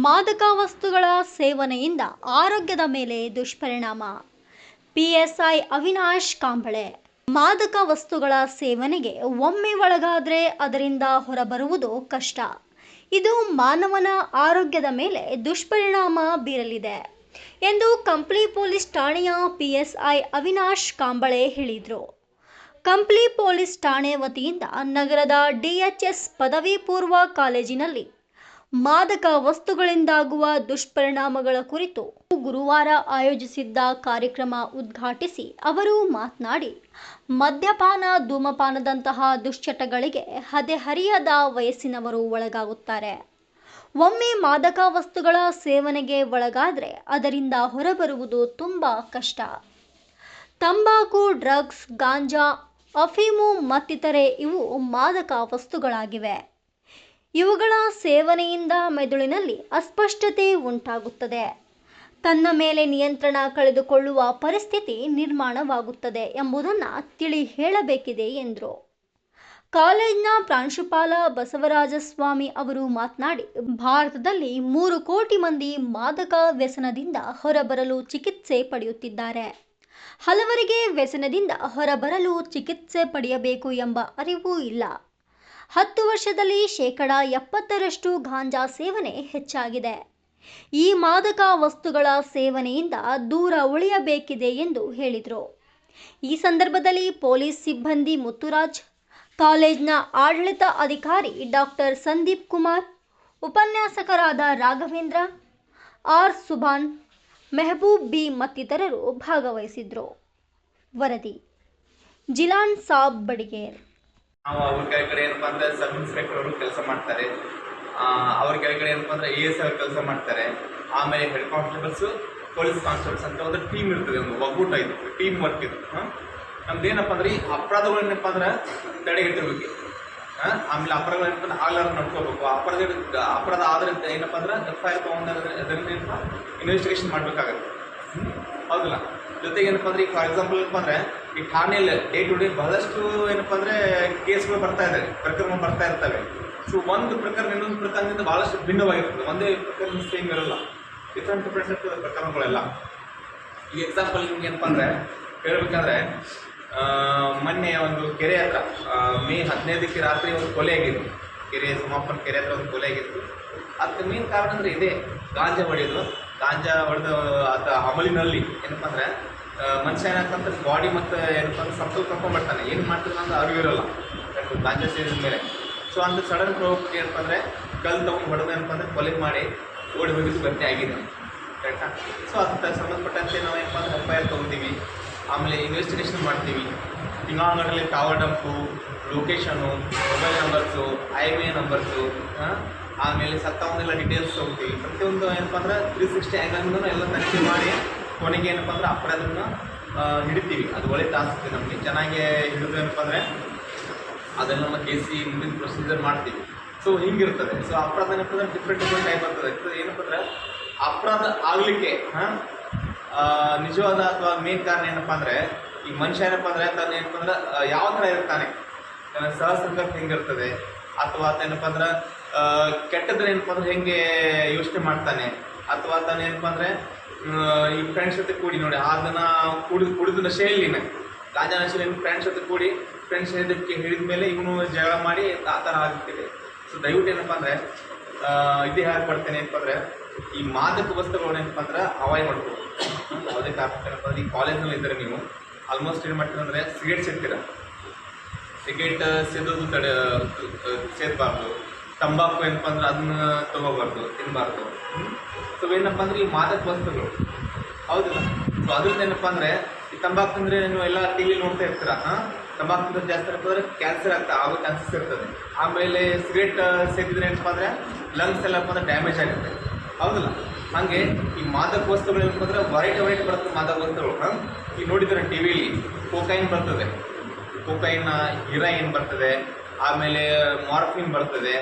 ಮಾದಕ ವಸ್ತುಗಳ ಸೇವನೆಯಿಂದ ಆರೋಗ್ಯದ ಮೇಲೆ ದುಷ್ಪರಿಣಾಮ. ಪಿಎಸ್ಐ ಅವಿನಾಶ್ ಕಾಂಬಳೆ. ಮಾದಕ ವಸ್ತುಗಳ ಸೇವನೆಗೆ ಒಮ್ಮೆ ಒಳಗಾದರೆ ಅದರಿಂದ ಹೊರಬರುವುದು ಕಷ್ಟ. ಇದು ಮಾನವನ ಆರೋಗ್ಯದ ಮೇಲೆ ದುಷ್ಪರಿಣಾಮ ಬೀರಲಿದೆ ಎಂದು ಕಂಪ್ಲಿ ಪೊಲೀಸ್ ಠಾಣೆಯ ಪಿಎಸ್ಐ ಅವಿನಾಶ್ ಕಾಂಬಳೆ ಹೇಳಿದರು. ಕಂಪ್ಲಿ ಪೊಲೀಸ್ ಠಾಣೆ ವತಿಯಿಂದ ನಗರದ ಡಿಎಚ್ಎಸ್ ಪದವಿ ಪೂರ್ವ ಕಾಲೇಜಿನಲ್ಲಿ ಮಾದಕ ವಸ್ತುಗಳಿಂದಾಗುವ ದುಷ್ಪರಿಣಾಮಗಳ ಕುರಿತು ಗುರುವಾರ ಆಯೋಜಿಸಿದ್ದ ಕಾರ್ಯಕ್ರಮ ಉದ್ಘಾಟಿಸಿ ಅವರು ಮಾತನಾಡಿ, ಮದ್ಯಪಾನ, ಧೂಮಪಾನದಂತಹ ದುಶ್ಚಟಗಳಿಗೆ ಹದಿಹರಿಯದ ವಯಸ್ಸಿನವರು ಒಳಗಾಗುತ್ತಾರೆ. ಒಮ್ಮೆ ಮಾದಕ ವಸ್ತುಗಳ ಸೇವನೆಗೆ ಒಳಗಾದರೆ ಅದರಿಂದ ಹೊರಬರುವುದು ತುಂಬಾ ಕಷ್ಟ. ತಂಬಾಕು, ಡ್ರಗ್ಸ್, ಗಾಂಜಾ, ಅಫೀಮು ಮತ್ತಿತರೆ ಇವು ಮಾದಕ ವಸ್ತುಗಳಾಗಿವೆ. ಇವುಗಳ ಸೇವನೆಯಿಂದ ಮೆದುಳಿನಲ್ಲಿ ಅಸ್ಪಷ್ಟತೆ ಉಂಟಾಗುತ್ತದೆ. ತನ್ನ ಮೇಲೆ ನಿಯಂತ್ರಣ ಕಳೆದುಕೊಳ್ಳುವ ಪರಿಸ್ಥಿತಿ ನಿರ್ಮಾಣವಾಗುತ್ತದೆ ಎಂಬುದನ್ನು ತಿಳಿ ಹೇಳಬೇಕಿದೆ ಎಂದರು. ಕಾಲೇಜಿನ ಪ್ರಾಂಶುಪಾಲ ಬಸವರಾಜಸ್ವಾಮಿ ಅವರು ಮಾತನಾಡಿ, ಭಾರತದಲ್ಲಿ 3 ಕೋಟಿ ಮಂದಿ ಮಾದಕ ವ್ಯಸನದಿಂದ ಹೊರಬರಲು ಚಿಕಿತ್ಸೆ ಪಡೆಯುತ್ತಿದ್ದಾರೆ. ಹಲವರಿಗೆ ವ್ಯಸನದಿಂದ ಹೊರಬರಲು ಚಿಕಿತ್ಸೆ ಪಡೆಯಬೇಕು ಎಂಬ ಅರಿವು ಇಲ್ಲ. 10 ವರ್ಷದಲ್ಲಿ 70% ಗಾಂಜಾ ಸೇವನೆ ಹೆಚ್ಚಾಗಿದೆ. ಈ ಮಾದಕ ವಸ್ತುಗಳ ಸೇವನೆಯಿಂದ ದೂರ ಉಳಿಯಬೇಕಿದೆ ಎಂದು ಹೇಳಿದರು. ಈ ಸಂದರ್ಭದಲ್ಲಿ ಪೊಲೀಸ್ ಸಿಬ್ಬಂದಿ ಮುತ್ತುರಾಜ್, ಕಾಲೇಜಿನ ಆಡಳಿತ ಅಧಿಕಾರಿ ಡಾಕ್ಟರ್ ಸಂದೀಪ್ ಕುಮಾರ್, ಉಪನ್ಯಾಸಕರಾದ ರಾಘವೇಂದ್ರ, ಆರ್ ಸುಭಾನ್, ಮೆಹಬೂಬ್ ಬಿ ಮತ್ತಿತರರು ಭಾಗವಹಿಸಿದ್ರು. ವರದಿ ಜಿಲಾನ್ ಸಾಬ್ ಬಡಿಗೇರ್. ನಾವು ಅವ್ರ ಕೆಳಗಡೆ ಏನಪ್ಪ ಅಂದರೆ ಸಬ್ ಇನ್ಸ್ಪೆಕ್ಟರ್ ಅವರು ಕೆಲಸ ಮಾಡ್ತಾರೆ. ಅವ್ರ ಕೆಳಗಡೆ ಏನಪ್ಪ ಅಂದರೆ AS ಅವರು ಕೆಲಸ ಮಾಡ್ತಾರೆ. ಆಮೇಲೆ ಹೆಡ್ ಕಾನ್ಸ್ಟೇಬಲ್ಸು, ಪೊಲೀಸ್ ಕಾನ್ಸ್ಟೇಬಲ್ಸ್ ಅಂತ ಒಂದು ಟೀಮ್ ಇರ್ತದೆ, ಒಂದು ಒಗ್ಗೂಟ ಇದು, ಟೀಮ್ ವರ್ಕ್ ಇದು. ನಮ್ದು ಏನಪ್ಪ ಅಂದ್ರೆ ಈ ಅಪರಾಧಗಳೇನಪ್ಪ ಅಂದ್ರೆ ತಡೆಗಟ್ಟಿರ್ಬೇಕು. ಆಮೇಲೆ ಅಪರಾಧಗಳೇನಪ್ಪ ಆಗ್ಲಾರ ನಡ್ಕೋಬೇಕು. ಅಪರಾಧ ಆದ್ರೆ ಏನಪ್ಪ ಅಂದ್ರೆ FIR ತೊಗೊಂಡು ಅದರಿಂದ ಏನಪ್ಪ ಇನ್ವೆಸ್ಟಿಗೇಷನ್ ಮಾಡಬೇಕಾಗತ್ತೆ. ಹೌದಲ್ಲ. ಜೊತೆಗೆ ಏನಪ್ಪ ಅಂದ್ರೆ ಈಗ ಫಾರ್ ಎಕ್ಸಾಂಪಲ್ ಏನಪ್ಪ ಅಂದರೆ ಈ ಠಾಣೆಯಲ್ಲಿ ಡೇ ಟು ಡೇ ಬಹಳಷ್ಟು ಏನಪ್ಪ ಅಂದರೆ ಕೇಸ್ಗಳು ಬರ್ತಾ ಇದ್ದಾವೆ, ಪ್ರಕರಣ ಬರ್ತಾ ಇರ್ತವೆ. ಸೊ ಒಂದು ಪ್ರಕರಣ ಇನ್ನೊಂದು ಪ್ರಕರಣದಿಂದ ಭಾಳಷ್ಟು ಭಿನ್ನವಾಗಿರ್ತದೆ. ಒಂದೇ ಪ್ರಕರಣ ಸೇಮ್ ಇರಲ್ಲ, ಡಿಫ್ರೆಂಟ್ ಪ್ರಕರಣಗಳೆಲ್ಲ. ಈ ಎಕ್ಸಾಂಪಲ್ ನಿಮ್ಗೆ ಏನಪ್ಪ ಅಂದರೆ ಹೇಳ್ಬೇಕಂದ್ರೆ, ಮೊನ್ನೆ ಒಂದು ಕೆರೆ ಹತ್ರ ಮೇ 15ಕ್ಕೆ ರಾತ್ರಿ ಒಂದು ಕೊಲೆ ಆಗಿತ್ತು. ಕೆರೆ ಸಮಾಪನ ಕೆರೆ ಹತ್ರ ಒಂದು ಕೊಲೆ ಆಗಿತ್ತು. ಅದಕ್ಕೆ ಮೇನ್ ಕಾರಣ ಅಂದರೆ ಇದೆ, ಗಾಂಜಾ ಹೊಡೆಯೋದು. ಗಾಂಜಾ ಹೊಡೆದು ಅದು ಅಮಲಿನಲ್ಲಿ ಏನಪ್ಪ ಅಂದರೆ ಮನುಷ್ಯ ಏನಾಗ್ತಂತ ಬಾಡಿ ಮತ್ತು ಏನಪ್ಪ ಅಂದ್ರೆ ಸತ್ತು ಕರ್ಕೊಂಡ್ಬರ್ತಾನೆ. ಏನು ಮಾಡ್ತಾನೆ ಅಂತ ಅರಿವಿರಲ್ಲ ಗಾಂಜಾ ಸೇರಿದ ಮೇಲೆ. ಸೊ ಅಂತ ಸಡನ್ ಪ್ರವೋಕ್ ಏನಪ್ಪ ಅಂದರೆ ಕಲ್ಲು ತೊಗೊಂಡು ಹೊಡೆದು ಏನಪ್ಪ ಅಂದರೆ ಕೊಲೆ ಮಾಡಿ ಓಡಿ ಹೋಗಿದ್ದು ಗಟ್ಟಿ ಆಗಿದೆ, ಕರೆಕ್ಟಾ. ಸೊ ಅದಕ್ಕೆ ಸಂಬಂಧಪಟ್ಟಂತೆ ನಾವು ಏನಪ್ಪ ಅಂದರೆ FIR ತೊಗೊತೀವಿ. ಆಮೇಲೆ ಇನ್ವೆಸ್ಟಿಗೇಷನ್ ಮಾಡ್ತೀವಿ. ತಿಂಗಳಗಟ್ಟಲೆ tower dump, location, mobile numbers, IMEI numbers, ಆಮೇಲೆ ಸತ್ತವನ್ನೆಲ್ಲ ಡೀಟೇಲ್ಸ್ ತೊಗೊತೀವಿ. ಪ್ರತಿಯೊಂದು ಏನಪ್ಪ ಅಂದ್ರೆ 360 ಆ್ಯಂಗಲ್ನೂ ಎಲ್ಲ ತನಿಖೆ ಮಾಡಿ ಕೊನೆಗೆ ಏನಪ್ಪ ಅಂದ್ರೆ ಅಪರಾಧನ ಹಿಡಿತೀವಿ. ಅದು ಒಳ್ಳೆ ಟಾಸ್ಕ್ ನಮಗೆ. ಚೆನ್ನಾಗಿ ಹಿಡಿದು ಏನಪ್ಪ ಅಂದರೆ ಅದನ್ನು ನಮ್ಮ ಕೇಸಿ ಮುಂದಿನ ಪ್ರೊಸೀಜರ್ ಮಾಡ್ತೀವಿ. ಸೊ ಹಿಂಗಿರ್ತದೆ. ಸೊ ಅಪರಾಧ ಏನಪ್ಪ ಅಂದ್ರೆ ಡಿಫ್ರೆಂಟ್ ಟೈಪ್ ಬರ್ತದೆ. ಏನಪ್ಪ ಅಂದ್ರೆ ಅಪರಾಧ ಆಗಲಿಕ್ಕೆ ನಿಜವಾದ ಅಥವಾ ಮೇನ್ ಕಾರಣ ಏನಪ್ಪ ಅಂದರೆ ಈಗ ಮನುಷ್ಯ ಏನಪ್ಪ ಅಂದರೆ ತಾನು ಏನಪ್ಪ ಅಂದ್ರೆ ಯಾವ ಥರ ಇರ್ತಾನೆ, ಸಹಸಂಕಲ್ಪ ಹೆಂಗಿರ್ತದೆ, ಅಥವಾ ಏನಪ್ಪ ಅಂದ್ರೆ ಕೆಟ್ಟದ್ರೆ ಏನಪ್ಪ ಅಂದ್ರೆ ಹೆಂಗೆ ಯೋಚನೆ ಮಾಡ್ತಾನೆ, ಅಥವಾ ತಾನು ಏನಪ್ಪ ಅಂದರೆ ಈ ಫ್ರೆಂಡ್ಸ್ ಜೊತೆ ಕೂಡಿ ನೋಡಿ ಅದನ್ನು ಕುಡಿದ ಶೈಲಿನ ಗಾಂಜಾ ಶೈಲಿ ಫ್ರೆಂಡ್ಸ್ ಜೊತೆ ಕೂಡಿ ಫ್ರೆಂಡ್ಸ್ ಇದಕ್ಕೆ ಹಿಡಿದ ಮೇಲೆ ಇವನು ಜಗಳ ಮಾಡಿ ಆ ಥರ ಆಗ್ತಿದೆ. ಸೊ ದಯವಿಟ್ಟು ಏನಪ್ಪ ಅಂದರೆ ಇದೇ ಹೇಳ್ಕೊಡ್ತೇನೆ ಏನಪ್ಪ ಅಂದರೆ ಈ ಮಾದಕ ವಸ್ತುಗಳು ಏನಪ್ಪ ಅಂದ್ರೆ ಅವಾಯ್ಡ್ ಮಾಡ್ಬೋದು. ಯಾವುದೇ ಕಾರಣಕ್ಕೆ ಏನಪ್ಪ ಅಂದ್ರೆ ಈ ಕಾಲೇಜ್ನಲ್ಲಿ ಇದ್ದರೆ ನೀವು ಆಲ್ಮೋಸ್ಟ್ ಏನು ಮಾಡ್ತೀರ ಅಂದರೆ ಸಿಗರೇಟ್ ಸೇರ್ತೀರ. ಸಿಗರೇಟ್ ಸೇದೋದು ಸೇದಬಾರ್ದು. ತಂಬಾಕು ಏನಪ್ಪ ಅಂದ್ರೆ ಅದನ್ನ ತೊಗೋಬಾರ್ದು, ತಿನ್ನಬಾರ್ದು. ಸೊ ಏನಪ್ಪ ಅಂದರೆ ಈ ಮಾದಕ ವಸ್ತುಗಳು ಹೌದಿಲ್ಲ. ಸೊ ಅದ್ರಿಂದ ಏನಪ್ಪ ಅಂದರೆ ಈ ತಂಬಾಕು ಅಂದರೆ ನೀವು ಎಲ್ಲ TV ನೋಡ್ತಾ ಇರ್ತೀರ. ತಂಬಾಕು ತಿಂದ್ರೆ ಜಾಸ್ತಿ ಏನಪ್ಪ ಅಂದರೆ ಕ್ಯಾನ್ಸರ್ ಆಗೋ ಚಾನ್ಸಸ್ ಇರ್ತದೆ. ಆಮೇಲೆ ಸಿಗರೇಟ್ ಸೇದಿದ್ರೆ ಏನಪ್ಪ ಅಂದರೆ ಲಂಗ್ಸ್ ಎಲ್ಲಪ್ಪ ಅಂದರೆ ಡ್ಯಾಮೇಜ್ ಆಗುತ್ತೆ, ಹೌದಿಲ್ಲ. ಹಾಗೆ ಈ ಮಾದಕ ವಸ್ತುಗಳು ಏನಪ್ಪ ಅಂದರೆ ವೆರೈಟಿ ಬರ್ತದೆ ಮಾದಕ ವಸ್ತುಗಳು. ಈಗ ನೋಡಿದ್ರೆ TVಲಿ ಕೋಕೈನ್ ಬರ್ತದೆ, ಕೋಕೈನ್, ಹಿರಾಯಿನ್ ಬರ್ತದೆ, ಆಮೇಲೆ ಮಾರ್ಫಿನ್ ಬರ್ತದೆ,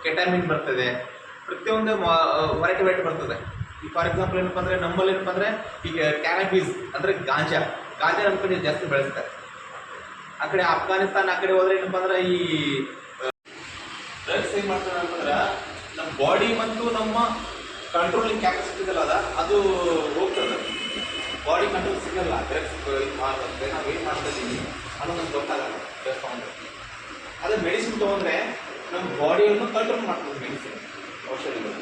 ಕೆಟಾಮಿನ್ ಬರ್ತದೆ. ಪ್ರತಿಯೊಂದು ವೆರೈಟಿ ಬರ್ತದೆ. ಈಗ ಫಾರ್ ಎಕ್ಸಾಂಪಲ್ ಏನಪ್ಪ ಅಂದರೆ ನಮ್ಮಲ್ಲಿ ಏನಪ್ಪ ಅಂದರೆ ಈಗ ಕ್ಯಾನಬೀಸ್ ಅಂದರೆ ಗಾಂಜಾ ನಮ್ಮ ಕಡೆ ಜಾಸ್ತಿ ಬೆಳೆಸ್ತಾರೆ. ಆ ಕಡೆ ಅಫ್ಘಾನಿಸ್ತಾನ ಆ ಕಡೆ ಹೋದ್ರೆ ಏನಪ್ಪ ಅಂದ್ರೆ ಈ ಡ್ರಗ್ಸ್ ಏನು ಮಾಡ್ತಾರೆ ಅಂತಂದ್ರೆ ನಮ್ಮ ಬಾಡಿ ಮತ್ತು ನಮ್ಮ ಕಂಟ್ರೋಲಿಂಗ್ ಕ್ಯಾಪಾಸಿಟಿ ಇದೆಲ್ಲ ಅದು ಹೋಗ್ತದೆ. ಬಾಡಿ ಕಂಟ್ರೋಲ್ ಸಿಗಲ್ಲ. ಡ್ರಗ್ಸ್ ಇದು ಮಾಡ್ತದೆ, ನಾವು ಏನು ಮಾಡ್ತಾ ಇದ್ದೀವಿ ಅನ್ನೋದು ನಮ್ಗೆ ಗೊತ್ತಾಗಲ್ಲ ಡ್ರಗ್ಸ್ ತೊಗೊಂಡ್ರೆ. ಅದೇ ಮೆಡಿಸಿನ್ ತೊಗೊಂಡ್ರೆ ನಮ್ಮ ಬಾಡಿಯನ್ನು ಕಂಟ್ರೋಲ್ ಮಾಡ್ತದೆ. ಮೆಡಿಸಿನ್ ಔಷಧಿಗಳು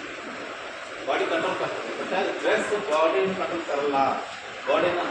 ಬಾಡಿ ಕಂಟ್ರೋಲ್ ಮಾಡ್ತದೆ. ಬಟ್ ಡ್ರಗ್ಸ್ ಬಾಡಿಯನ್ನು ಕಂಟ್ರೋಲ್ ತರಲ್ಲ. ಬಾಡಿಯನ್ನು